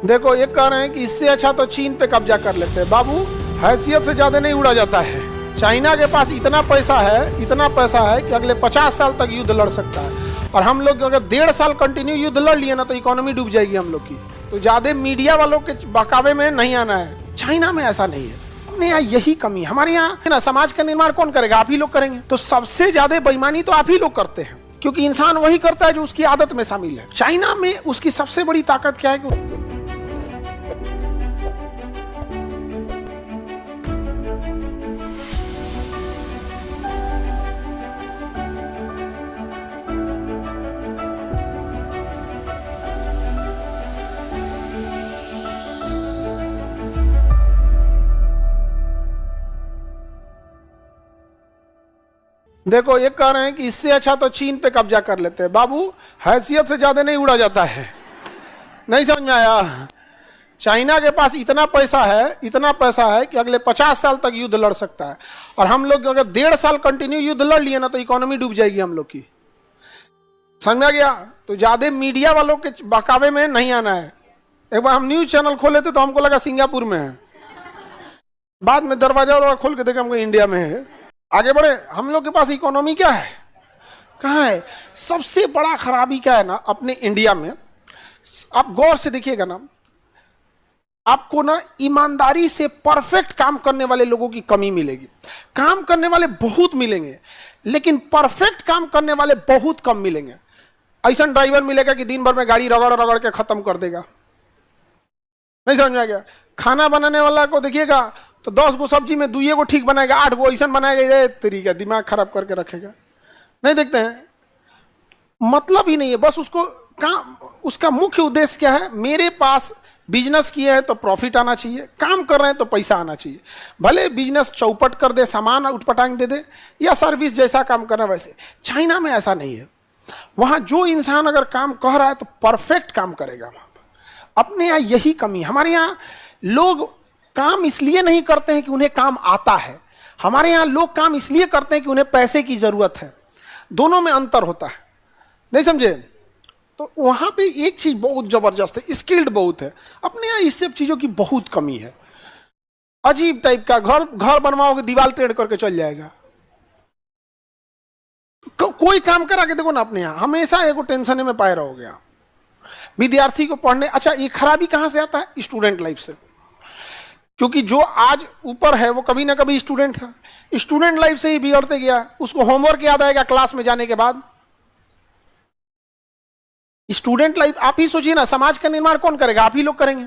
देखो ये कह रहे हैं कि इससे अच्छा तो चीन पे कब्जा कर लेते हैं। बाबू, हैसियत से ज्यादा नहीं उड़ा जाता है। चाइना के पास इतना पैसा है कि अगले 50 साल तक युद्ध लड़ सकता है। और हम लोग अगर 1.5 साल कंटिन्यू युद्ध लड़ लिए ना तो इकोनॉमी डूब जाएगी हम लोग की। तो ज्यादा मीडिया वालों के बहकावे में नहीं आना है। चाइना में ऐसा नहीं है। अपने यहाँ यही कमी, हमारे यहाँ है ना। समाज का निर्माण कौन करेगा? आप ही लोग करेंगे। तो सबसे ज्यादा बेईमानी तो आप ही लोग करते हैं, क्योंकि इंसान वही करता है जो उसकी आदत में शामिल है। चाइना में उसकी सबसे बड़ी ताकत क्या है? देखो ये कह रहे हैं कि इससे अच्छा तो चीन पे कब्जा कर लेते हैं। बाबू, हैसियत से ज्यादा नहीं उड़ा जाता है। नहीं समझ में आया? चाइना के पास इतना पैसा है कि अगले 50 साल तक युद्ध लड़ सकता है। और हम लोग अगर 1.5 साल कंटिन्यू युद्ध लड़ लिए ना तो इकोनॉमी डूब जाएगी हम लोग की। समझ गया? तो ज्यादा मीडिया वालों के बहकावे में नहीं आना है। एक बार हम न्यूज चैनल खोले थे तो हमको लगा सिंगापुर में है, बाद में दरवाजा खोल के देखा हमको इंडिया में है। आगे बढ़े। हम लोग के पास इकोनॉमी क्या है? कहाँ है? सबसे बड़ा खराबी क्या है ना अपने इंडिया में, आप गौर से देखिएगा ना, आपको ना ईमानदारी से परफेक्ट काम करने वाले लोगों की कमी मिलेगी। काम करने वाले बहुत मिलेंगे, लेकिन परफेक्ट काम करने वाले बहुत कम मिलेंगे। ऐसा ड्राइवर मिलेगा कि दिन भर में गाड़ी रगड़ रगड़ के खत्म कर देगा। नहीं समझ में आ गया? खाना बनाने वाला को देखिएगा तो 10 गो सब्जी में 2 गो ठीक बनाएगा, 8 गो ऐसा बनाएगा, तरीका दिमाग खराब करके रखेगा। नहीं देखते हैं? मतलब ही नहीं है। बस उसको काम, उसका मुख्य उद्देश्य क्या है? मेरे पास बिजनेस किए हैं तो प्रॉफिट आना चाहिए, काम कर रहे हैं तो पैसा आना चाहिए। भले बिजनेस चौपट कर दे, सामान उठपटांग दे दे, या सर्विस जैसा काम करना वैसे। चाइना में ऐसा नहीं है। वहां जो इंसान अगर काम कह रहा है तो परफेक्ट काम करेगा। वहां अपने यहाँ यही कमी। हमारे यहाँ लोग काम इसलिए नहीं करते हैं कि उन्हें काम आता है। हमारे यहाँ लोग काम इसलिए करते हैं कि उन्हें पैसे की जरूरत है। दोनों में अंतर होता है। नहीं समझे? तो वहां पे एक चीज बहुत जबरदस्त है, स्किल्ड बहुत है। अपने यहाँ इस सब चीजों की बहुत कमी है। अजीब टाइप का घर बनवाओगे, दीवार टेढ़ करके चल जाएगा। कोई काम करा के देखो ना, अपने यहाँ हमेशा एगो टेंशन में पाए रहोगे आप। विद्यार्थी को पढ़ने, अच्छा ये खराबी कहां से आता है? स्टूडेंट लाइफ से। क्योंकि जो आज ऊपर है वो कभी ना कभी स्टूडेंट था। स्टूडेंट लाइफ से ही बिगड़ते गया। उसको होमवर्क याद आएगा क्लास में जाने के बाद। स्टूडेंट लाइफ, आप ही सोचिए ना, समाज का निर्माण कौन करेगा? आप ही लोग करेंगे।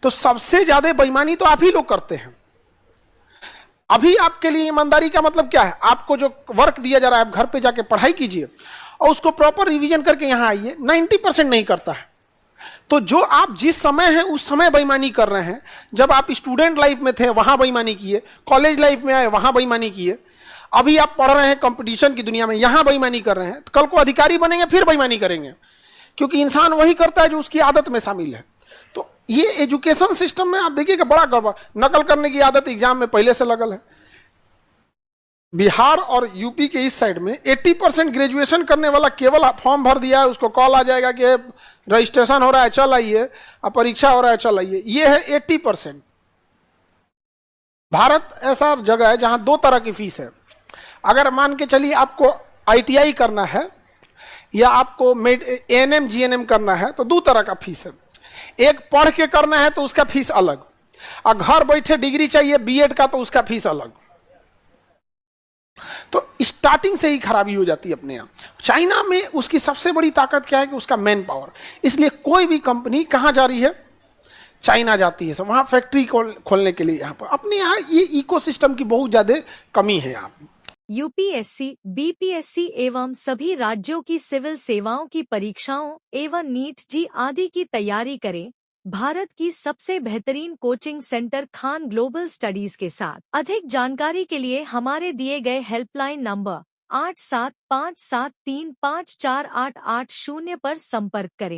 तो सबसे ज्यादा बेईमानी तो आप ही लोग करते हैं। अभी आपके लिए ईमानदारी का मतलब क्या है? आपको जो वर्क दिया जा रहा है, आप घर पे जाके पढ़ाई कीजिए और उसको प्रॉपर रिवीजन करके यहां आइए। 90% नहीं करता है। तो जो आप जिस समय है उस समय बेईमानी कर रहे हैं। जब आप स्टूडेंट लाइफ में थे वहां बेईमानी किए, कॉलेज लाइफ में आए वहां बेईमानी किए, अभी आप पढ़ रहे हैं कंपटीशन की दुनिया में, यहां बेईमानी कर रहे हैं, तो कल को अधिकारी बनेंगे फिर बेईमानी करेंगे। क्योंकि इंसान वही करता है जो उसकी आदत में शामिल है। तो ये एजुकेशन सिस्टम में आप देखिएगा बड़ा गड़बड़। नकल करने की आदत एग्जाम में पहले से लगल है। बिहार और यूपी के इस साइड में 80% ग्रेजुएशन करने वाला केवल फॉर्म भर दिया है, उसको कॉल आ जाएगा कि रजिस्ट्रेशन हो रहा है चल आइए, और परीक्षा हो रहा है चल आइए। ये है 80%। भारत ऐसा जगह है जहां 2 तरह की फीस है। अगर मान के चलिए आपको ITI करना है या आपको ANM GNM करना है तो 2 तरह का फीस है। एक पढ़ के करना है तो उसका फीस अलग, और घर बैठे डिग्री चाहिए BEd का तो उसका फीस अलग। तो स्टार्टिंग से ही खराबी हो जाती है अपने यहाँ। चाइना में उसकी सबसे बड़ी ताकत क्या है? कि उसका मैन पावर। इसलिए कोई भी कंपनी कहां जा रही है? चाइना जाती है। सब वहां फैक्ट्री खोलने के लिए। यहाँ पर अपने यहाँ ये इकोसिस्टम की बहुत ज्यादा कमी है। आप UPSC, BPSC एवं सभी राज्यों की सिविल सेवाओं की परीक्षाओं एवं नीट जी आदि की तैयारी करें भारत की सबसे बेहतरीन coaching centre Khan global studies के साथ। अधिक जानकारी के लिए हमारे दिए गए हेल्पलाइन नंबर 8757354880 पर संपर्क करें।